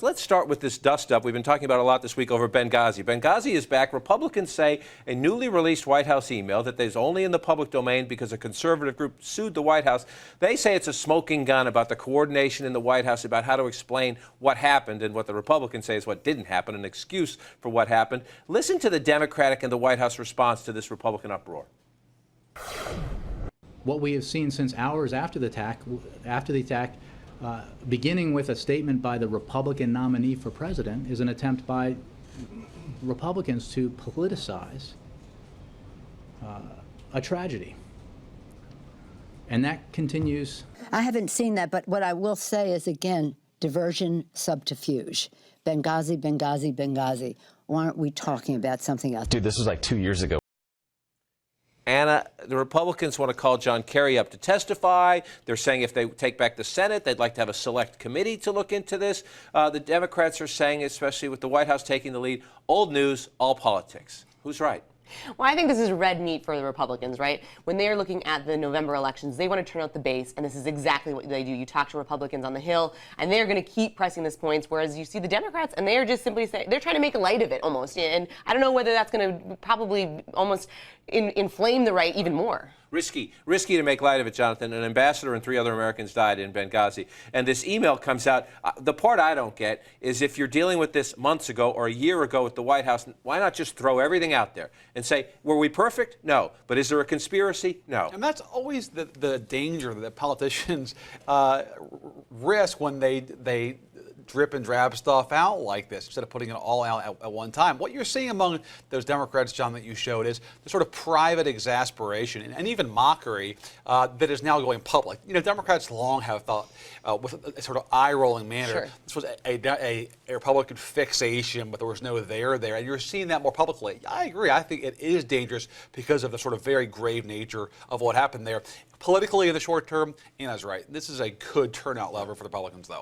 Let's start with this dust-up we've been talking about a lot this week over Benghazi. Benghazi is back. Republicans say a newly released White House email that is only in the public domain because a conservative group sued the White House. They say it's a smoking gun about the coordination in the White House, about how to explain what happened, and what the Republicans say is what didn't happen, an excuse for what happened. Listen to the Democratic and the White House response to this Republican uproar. What we have seen since hours after the attack, beginning with a statement by the Republican nominee for president, is an attempt by Republicans to politicize a tragedy. And that continues. I haven't seen that, but what I will say is, again, diversion, subterfuge. Benghazi, Benghazi, Benghazi. Why aren't we talking about something else? Dude, this was like 2 years ago. Anna, the Republicans want to call John Kerry up to testify. They're saying if they take back the Senate, they'd like to have a select committee to look into this. The Democrats are saying, especially with the White House taking the lead, old news, all politics. Who's right? Well, I think this is red meat for the Republicans, right? When they are looking at the November elections, they want to turn out the base, and this is exactly what they do. You talk to Republicans on the Hill, and they're going to keep pressing this point, whereas you see the Democrats, and they're just simply saying, they're trying to make light of it almost. And I don't know whether that's going to probably almost inflame the right even more. Risky to make light of it, Jonathan. An ambassador and 3 other Americans died in Benghazi. And this email comes out. The part I don't get is if you're dealing with this months ago or a year ago with the White House, why not just throw everything out there and say, were we perfect? No. But is there a conspiracy? No. And that's always the danger that politicians risk when they drip and drab stuff out like this instead of putting it all out at one time. What you're seeing among those Democrats, John, that you showed is the sort of private exasperation and even mockery that is now going public. You know, Democrats long have thought with a sort of eye-rolling manner, sure, this was a Republican fixation, but there was no there, and you're seeing that more publicly. I agree. I think it is dangerous because of the sort of very grave nature of what happened there. Politically in the short term, Anna's right. This is a good turnout lever for the Republicans, though.